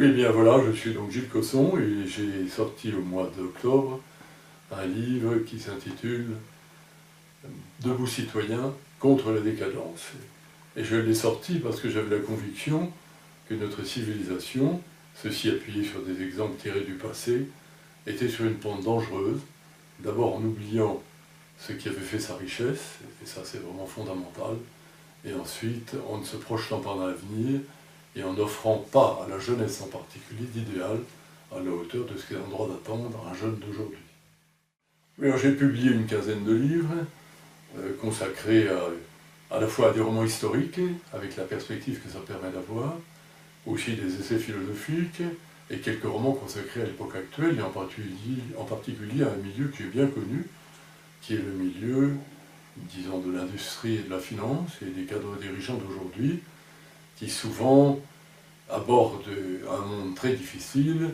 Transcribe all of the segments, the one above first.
Oui, eh bien voilà, je suis donc Gilles Cosson et j'ai sorti au mois d'octobre un livre qui s'intitule Debout citoyens contre la décadence. Et je l'ai sorti parce que j'avais la conviction que notre civilisation, ceci appuyé sur des exemples tirés du passé, était sur une pente dangereuse, d'abord en oubliant ce qui avait fait sa richesse, et ça c'est vraiment fondamental, et ensuite en ne se projetant pas dans l'avenir, et en n'offrant pas à la jeunesse en particulier d'idéal à la hauteur de ce qu'est en droit d'attendre un jeune d'aujourd'hui. Alors j'ai publié une quinzaine de livres consacrés à la fois à des romans historiques, avec la perspective que ça permet d'avoir, aussi des essais philosophiques, et quelques romans consacrés à l'époque actuelle, et en particulier à un milieu que j'ai bien connu, qui est le milieu, disons, de l'industrie et de la finance, et des cadres dirigeants d'aujourd'hui, qui souvent abordent un monde très difficile,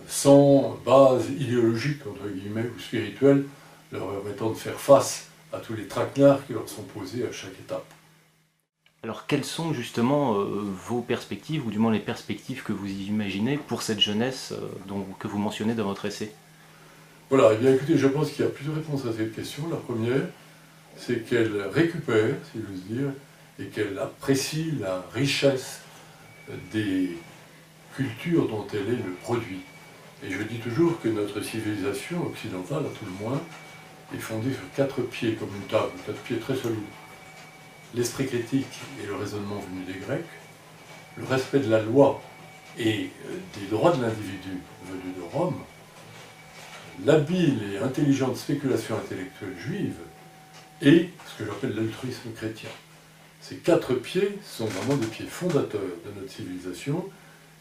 sans base idéologique, entre guillemets, ou spirituelle, leur permettant de faire face à tous les traquenards qui leur sont posés à chaque étape. Alors quelles sont justement vos perspectives, ou du moins les perspectives que vous imaginez pour cette jeunesse que vous mentionnez dans votre essai? Voilà, et bien écoutez, je pense qu'il y a plusieurs réponses à cette question. La première, c'est qu'elle récupère, si j'ose dire, et qu'elle apprécie la richesse des cultures dont elle est le produit. Et je dis toujours que notre civilisation occidentale, à tout le moins, est fondée sur 4 pieds, comme une table, 4 pieds très solides. L'esprit critique et le raisonnement venu des Grecs, le respect de la loi et des droits de l'individu venus de Rome, l'habile et intelligente spéculation intellectuelle juive et ce que j'appelle l'altruisme chrétien. Ces 4 pieds sont vraiment des pieds fondateurs de notre civilisation,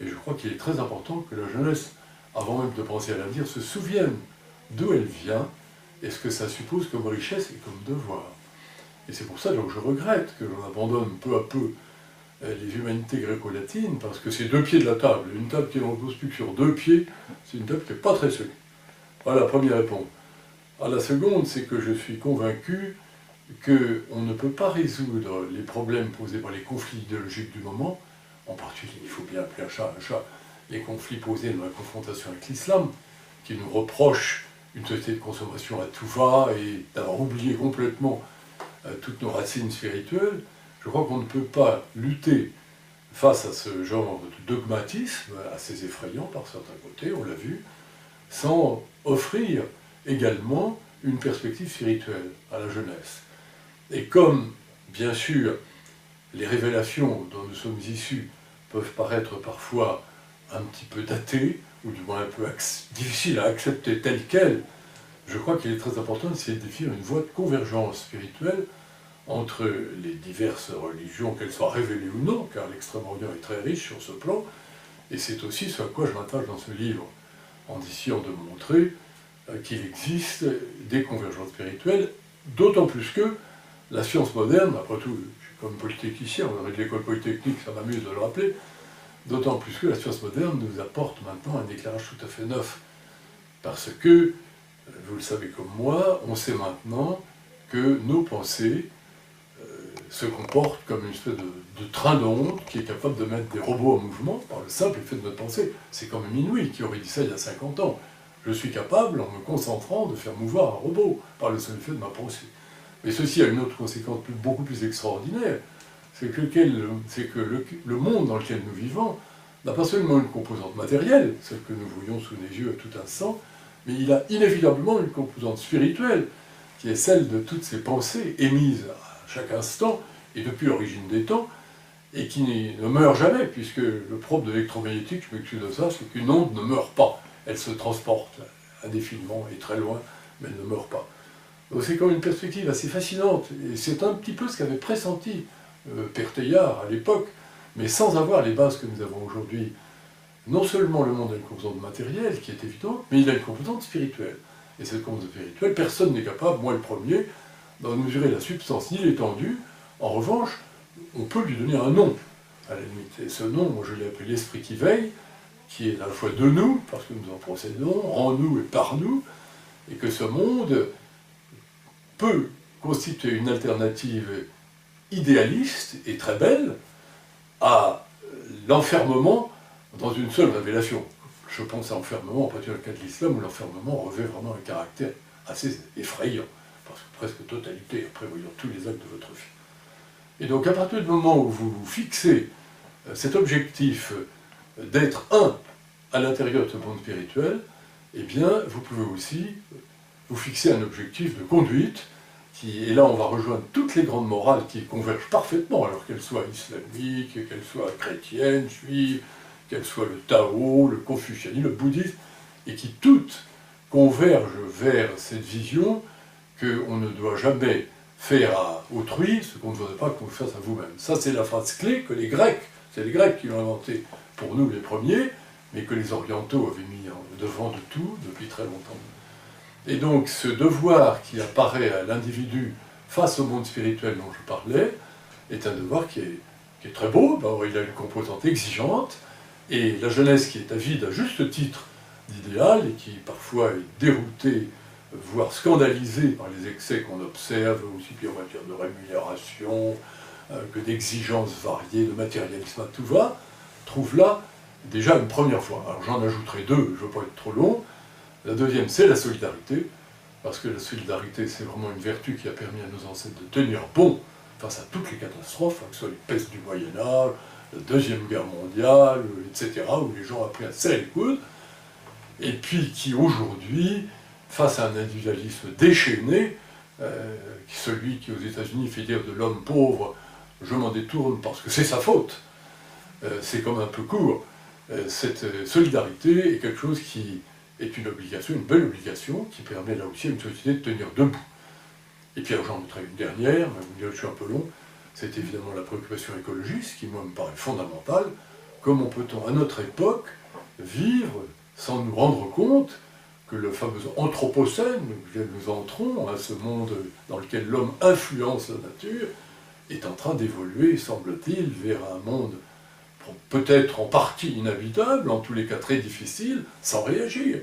et je crois qu'il est très important que la jeunesse, avant même de penser à l'avenir, se souvienne d'où elle vient et ce que ça suppose comme richesse et comme devoir. Et c'est pour ça que je regrette que l'on abandonne peu à peu les humanités gréco-latines, parce que c'est 2 pieds de la table. Une table qui ne repose plus que sur 2 pieds, c'est une table qui n'est pas très solide. Voilà la première réponse. La seconde, c'est que je suis convaincu qu'on ne peut pas résoudre les problèmes posés par les conflits idéologiques du moment, en particulier, il faut bien appeler un chat, les conflits posés dans la confrontation avec l'islam, qui nous reproche une société de consommation à tout va et d'avoir oublié complètement toutes nos racines spirituelles. Je crois qu'on ne peut pas lutter face à ce genre de dogmatisme assez effrayant par certains côtés, on l'a vu, sans offrir également une perspective spirituelle à la jeunesse. Et comme, bien sûr, les révélations dont nous sommes issus peuvent paraître parfois un petit peu datées, ou du moins un peu difficiles à accepter telles quelles, je crois qu'il est très important d'essayer de définir une voie de convergence spirituelle entre les diverses religions, qu'elles soient révélées ou non, car l'Extrême-Orient est très riche sur ce plan, et c'est aussi ce à quoi je m'attache dans ce livre, en essayant de montrer qu'il existe des convergences spirituelles, d'autant plus que la science moderne, après tout, je suis comme polytechnicien, on aurait de l'école polytechnique, ça m'amuse de le rappeler, d'autant plus que la science moderne nous apporte maintenant un éclairage tout à fait neuf. Parce que, vous le savez comme moi, on sait maintenant que nos pensées se comportent comme une espèce de train d'onde qui est capable de mettre des robots en mouvement par le simple effet de notre pensée. C'est quand même inouï qui aurait dit ça il y a 50 ans. Je suis capable, en me concentrant, de faire mouvoir un robot par le seul effet de ma pensée. Mais ceci a une autre conséquence beaucoup plus extraordinaire, c'est que le monde dans lequel nous vivons n'a pas seulement une composante matérielle, celle que nous voyons sous les yeux à tout instant, mais il a inévitablement une composante spirituelle, qui est celle de toutes ces pensées émises à chaque instant, et depuis l'origine des temps, et qui ne meurt jamais, puisque le propre de l'électromagnétique, je m'excuse de ça, c'est qu'une onde ne meurt pas. Elle se transporte indéfiniment et très loin, mais elle ne meurt pas. Donc c'est comme une perspective assez fascinante, et c'est un petit peu ce qu'avait pressenti Père Teilhard à l'époque, mais sans avoir les bases que nous avons aujourd'hui. Non seulement le monde a une composante matérielle, qui est évidente, mais il a une composante spirituelle. Et cette composante spirituelle, personne n'est capable, moi le premier, d'en mesurer la substance ni l'étendue. En revanche, on peut lui donner un nom, à la limite. Et ce nom, moi je l'ai appelé l'esprit qui veille, qui est à la fois de nous, parce que nous en procédons, en nous et par nous, et que ce monde peut constituer une alternative idéaliste et très belle à l'enfermement dans une seule révélation. Je pense à l'enfermement, en particulier dans le cas de l'islam, où l'enfermement revêt vraiment un caractère assez effrayant, parce que presque totalité, en prévoyant tous les actes de votre vie. Et donc, à partir du moment où vous fixez cet objectif d'être un à l'intérieur de ce monde spirituel, eh bien, vous pouvez aussi vous fixer un objectif de conduite, et là on va rejoindre toutes les grandes morales qui convergent parfaitement, alors qu'elles soient islamiques, qu'elles soient chrétiennes, juives, qu'elles soient le Tao, le confucianisme, le bouddhisme, et qui toutes convergent vers cette vision qu'on ne doit jamais faire à autrui ce qu'on ne voudrait pas qu'on fasse à vous-même. Ça, c'est la phrase clé que les Grecs, c'est les Grecs qui l'ont inventée pour nous les premiers, mais que les Orientaux avaient mis devant de tout depuis très longtemps. Et donc, ce devoir qui apparaît à l'individu face au monde spirituel dont je parlais, est un devoir qui est très beau. D'abord, il a une composante exigeante, et la jeunesse qui est avide à juste titre d'idéal, et qui parfois est déroutée, voire scandalisée par les excès qu'on observe, aussi bien en matière de rémunération, que d'exigences variées, de matérialisme à tout va, trouve là déjà une première fois. Alors j'en ajouterai deux, je ne veux pas être trop long. La deuxième, c'est la solidarité, parce que la solidarité, c'est vraiment une vertu qui a permis à nos ancêtres de tenir bon face à toutes les catastrophes, que ce soit les pestes du Moyen-Âge, la Deuxième Guerre mondiale, etc., où les gens ont appris à serrer les coudes, et puis qui aujourd'hui, face à un individualisme déchaîné, celui qui aux États-Unis fait dire de l'homme pauvre, je m'en détourne parce que c'est sa faute, c'est comme un peu court. Cette solidarité est quelque chose qui est une obligation, une belle obligation, qui permet là aussi à une société de tenir debout. Et puis alors j'en mettrai une dernière, mais vous me direz que je suis un peu long, c'est évidemment la préoccupation écologiste, qui moi me paraît fondamentale. Comment peut-on, à notre époque, vivre sans nous rendre compte que le fameux anthropocène, où nous entrons, à ce monde dans lequel l'homme influence la nature, est en train d'évoluer, semble-t-il, vers un monde peut-être en partie inhabitable, en tous les cas très difficile, sans réagir.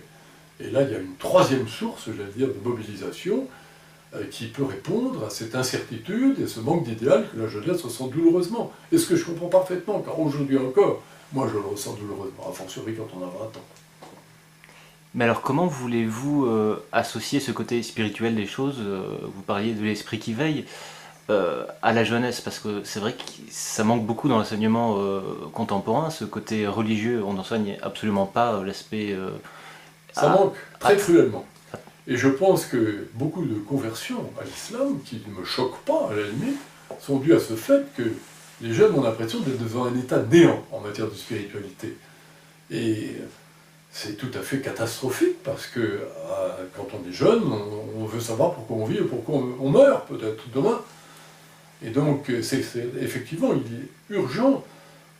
Et là, il y a une troisième source, j'allais dire, de mobilisation, qui peut répondre à cette incertitude et ce manque d'idéal que la jeunesse ressent douloureusement. Et ce que je comprends parfaitement, car aujourd'hui encore, moi je le ressens douloureusement, a fortiori quand on a 20 ans. Mais alors comment voulez-vous associer ce côté spirituel des choses, vous parliez de l'esprit qui veille, à la jeunesse, parce que c'est vrai que ça manque beaucoup dans l'enseignement contemporain, ce côté religieux, on n'enseigne absolument pas l'aspect... ça manque très cruellement. Et je pense que beaucoup de conversions à l'islam, qui ne me choquent pas à la limite, sont dues à ce fait que les jeunes ont l'impression d'être devant un état néant en matière de spiritualité. Et c'est tout à fait catastrophique, parce que quand on est jeune, on veut savoir pourquoi on vit et pourquoi on meurt peut-être demain. Et donc, effectivement, il est urgent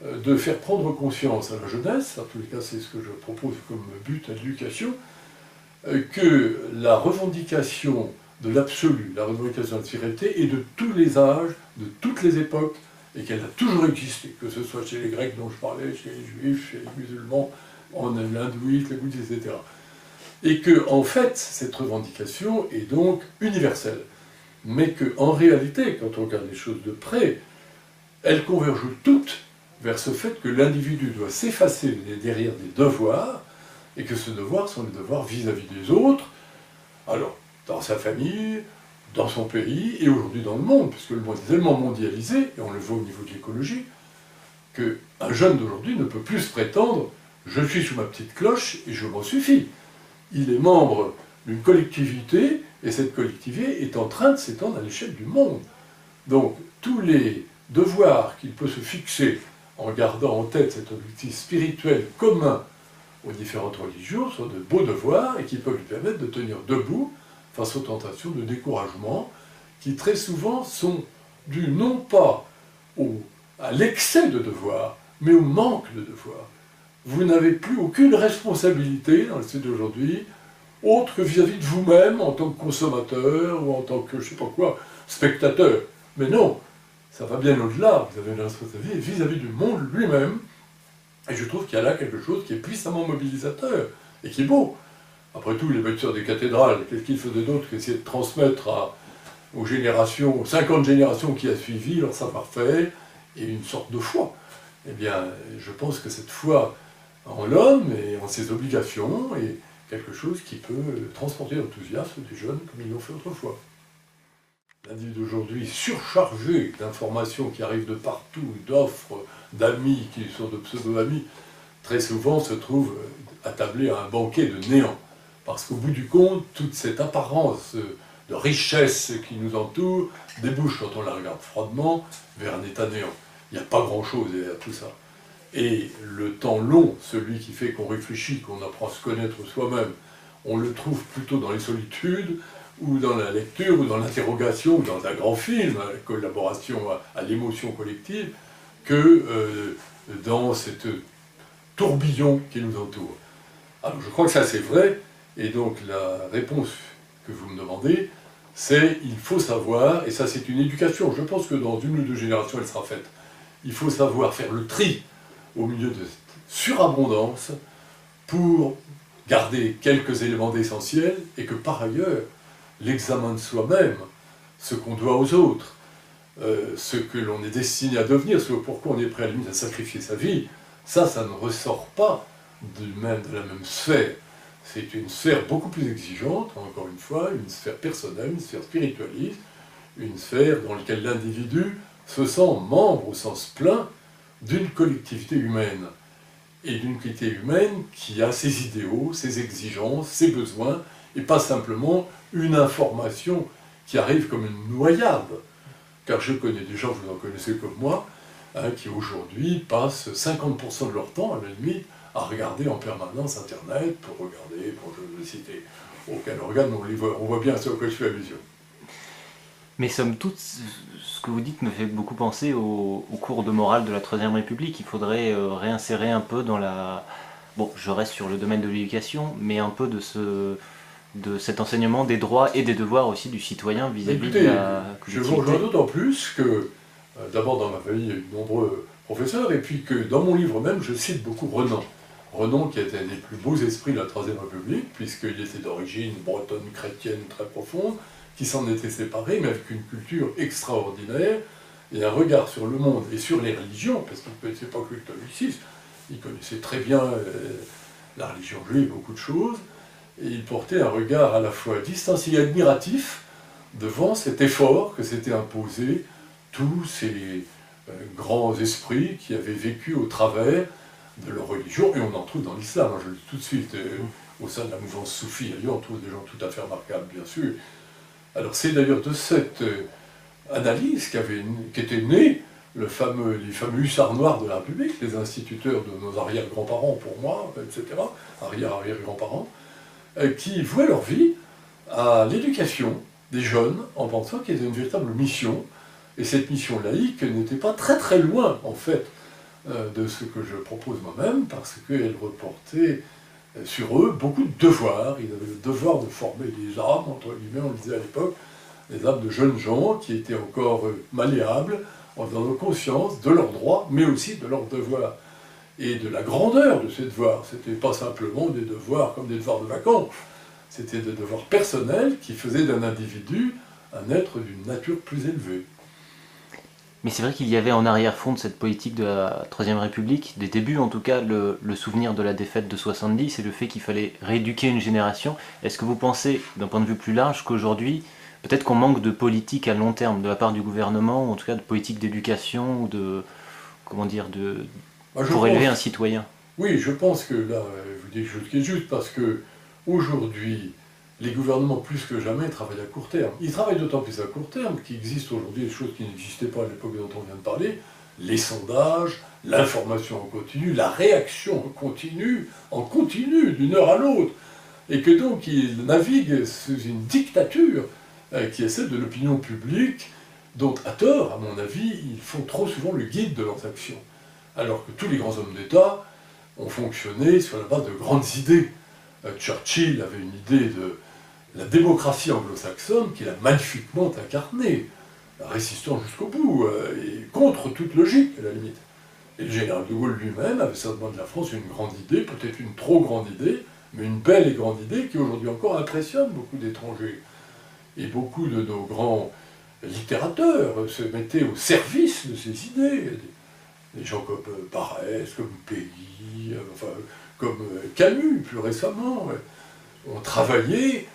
de faire prendre conscience à la jeunesse, en tous les cas c'est ce que je propose comme but à l'éducation, que la revendication de l'absolu, la revendication de la spiritualité est de tous les âges, de toutes les époques, et qu'elle a toujours existé, que ce soit chez les Grecs dont je parlais, chez les Juifs, chez les musulmans, en l'hindouisme, les bouddhistes, etc. Et que, en fait, cette revendication est donc universelle. Mais qu'en réalité, quand on regarde les choses de près, elles convergent toutes vers ce fait que l'individu doit s'effacer derrière des devoirs, et que ce devoir sont les devoirs vis-à-vis des autres, alors dans sa famille, dans son pays, et aujourd'hui dans le monde, puisque le monde est tellement mondialisé, et on le voit au niveau de l'écologie, qu'un jeune d'aujourd'hui ne peut plus se prétendre « je suis sous ma petite cloche et je m'en suffis ». Il est membre d'une collectivité, et cette collectivité est en train de s'étendre à l'échelle du monde. Donc, tous les devoirs qu'il peut se fixer en gardant en tête cet objectif spirituel commun aux différentes religions sont de beaux devoirs et qui peuvent lui permettre de tenir debout face aux tentations de découragement qui très souvent sont dues non pas à l'excès de devoirs, mais au manque de devoirs. Vous n'avez plus aucune responsabilité dans le style d'aujourd'hui, autre que vis-à-vis de vous-même en tant que consommateur ou en tant que, je sais pas quoi, spectateur. Mais non, ça va bien au-delà, vous avez une responsabilité vis-à-vis du monde lui-même, et je trouve qu'il y a là quelque chose qui est puissamment mobilisateur, et qui est beau. Après tout, les bâtisseurs des cathédrales, qu'est-ce qu'ils faisaient d'autre qu'essayer de transmettre aux générations, aux 50 générations qui a suivi leur savoir-faire, et une sorte de foi. Eh bien, je pense que cette foi en l'homme et en ses obligations, et quelque chose qui peut transporter l'enthousiasme des jeunes comme ils l'ont fait autrefois. L'individu d'aujourd'hui, surchargé d'informations qui arrivent de partout, d'offres, d'amis qui sont de pseudo-amis, très souvent se trouve attablé à un banquet de néant. Parce qu'au bout du compte, toute cette apparence de richesse qui nous entoure débouche, quand on la regarde froidement, vers un état néant. Il n'y a pas grand-chose derrière tout ça. Et le temps long, celui qui fait qu'on réfléchit, qu'on apprend à se connaître soi-même, on le trouve plutôt dans les solitudes, ou dans la lecture, ou dans l'interrogation, ou dans un grand film, à la collaboration, à l'émotion collective, que dans cette tourbillon qui nous entoure. Alors je crois que ça c'est vrai, et donc la réponse que vous me demandez, c'est il faut savoir, et ça c'est une éducation, je pense que dans une ou deux générations elle sera faite, il faut savoir faire le tri au milieu de cette surabondance pour garder quelques éléments d'essentiel, et que par ailleurs, l'examen de soi-même, ce qu'on doit aux autres, ce que l'on est destiné à devenir, ce pourquoi on est prêt à la limite à sacrifier sa vie, ça ne ressort pas de la même sphère. C'est une sphère beaucoup plus exigeante, encore une fois, une sphère personnelle, une sphère spiritualiste, une sphère dans laquelle l'individu se sent membre au sens plein d'une collectivité humaine. Et d'une collectivité humaine qui a ses idéaux, ses exigences, ses besoins, et pas simplement une information qui arrive comme une noyade. Car je connais des gens, vous en connaissez comme moi, qui aujourd'hui passent 50% de leur temps, à la limite, à regarder en permanence Internet, pour regarder, pour je ne citer aucun organe, on voit bien à ce que je fais allusion. Mais somme toute, ce que vous dites me fait beaucoup penser au cours de morale de la Troisième République. Il faudrait réinsérer un peu dans la... Bon, je reste sur le domaine de l'éducation, mais un peu de cet enseignement des droits et des devoirs aussi du citoyen vis-à-vis de la collectivité. Je vous rejoins d'autant plus que, d'abord dans ma famille, il y a eu de nombreux professeurs, et puis que dans mon livre même, je cite beaucoup Renan. Renan qui était un des plus beaux esprits de la Troisième République, puisqu'il était d'origine bretonne chrétienne très profonde, qui s'en était séparé, mais avec une culture extraordinaire, et un regard sur le monde et sur les religions, parce qu'il ne connaissait pas que le catholicisme, il connaissait très bien la religion juive, beaucoup de choses, et il portait un regard à la fois distancié et admiratif devant cet effort que s'étaient imposé tous ces grands esprits qui avaient vécu au travers de leur religion, et on en trouve dans l'islam, je le dis tout de suite, au sein de la mouvance soufie, ailleurs on trouve des gens tout à fait remarquables, bien sûr. Alors c'est d'ailleurs de cette analyse qu'étaient nés les fameux hussards noirs de la République, les instituteurs de nos arrière-grands-parents pour moi, etc., arrière-arrière-grands-parents, qui vouaient leur vie à l'éducation des jeunes en pensant qu'il y avait une véritable mission, et cette mission laïque n'était pas très très loin en fait de ce que je propose moi-même, parce qu'elle reportait sur eux beaucoup de devoirs. Ils avaient le devoir de former des âmes, entre guillemets, on le disait à l'époque, des âmes de jeunes gens qui étaient encore malléables dans leur conscience de leurs droits, mais aussi de leurs devoirs. Et de la grandeur de ces devoirs. Ce n'était pas simplement des devoirs comme des devoirs de vacances, c'était des devoirs personnels qui faisaient d'un individu un être d'une nature plus élevée. Mais c'est vrai qu'il y avait en arrière-fond de cette politique de la Troisième République, des débuts en tout cas, le souvenir de la défaite de 70 et le fait qu'il fallait rééduquer une génération. Est-ce que vous pensez, d'un point de vue plus large, qu'aujourd'hui, peut-être qu'on manque de politique à long terme de la part du gouvernement, ou en tout cas de politique d'éducation, ou de, comment dire, pour élever un citoyen? Oui, je pense que là, vous dites quelque chose qui est juste, parce que aujourd'hui, les gouvernements, plus que jamais, travaillent à court terme. Ils travaillent d'autant plus à court terme qu'il existe aujourd'hui des choses qui n'existaient pas à l'époque dont on vient de parler, les sondages, l'information en continu, la réaction en continu, d'une heure à l'autre, et que donc ils naviguent sous une dictature qui est celle de l'opinion publique, dont, à tort, à mon avis, ils font trop souvent le guide de leurs actions. Alors que tous les grands hommes d'État ont fonctionné sur la base de grandes idées. Churchill avait une idée de la démocratie anglo-saxonne qu'il a magnifiquement incarnée, résistant jusqu'au bout, et contre toute logique, à la limite. Et le général de Gaulle lui-même avait certainement de la France une grande idée, peut-être une trop grande idée, mais une belle et grande idée qui aujourd'hui encore impressionne beaucoup d'étrangers. Et beaucoup de nos grands littérateurs se mettaient au service de ces idées. des gens comme Parès, comme Péguy, enfin, comme Camus, plus récemment, ont travaillé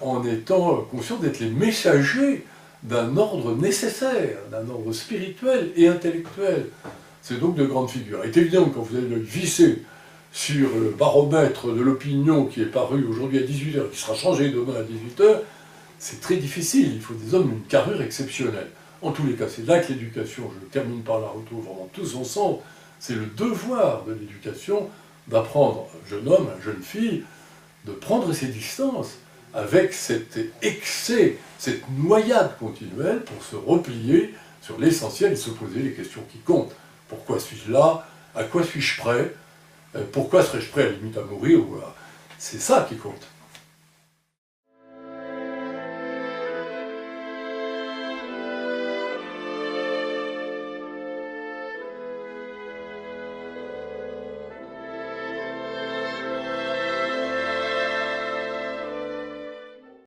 en étant conscients d'être les messagers d'un ordre nécessaire, d'un ordre spirituel et intellectuel. C'est donc de grandes figures. Il est évident que quand vous allez le visser sur le baromètre de l'opinion qui est paru aujourd'hui à 18h, qui sera changé demain à 18h, c'est très difficile. Il faut des hommes d'une carrure exceptionnelle. En tous les cas, c'est là que l'éducation, je termine par la retrouve vraiment tous ensemble, c'est le devoir de l'éducation d'apprendre un jeune homme, une jeune fille, de prendre ses distances avec cet excès, cette noyade continuelle pour se replier sur l'essentiel et se poser les questions qui comptent. Pourquoi suis-je là? À quoi suis-je prêt? Pourquoi serais-je prêt à la limite à mourir? C'est ça qui compte.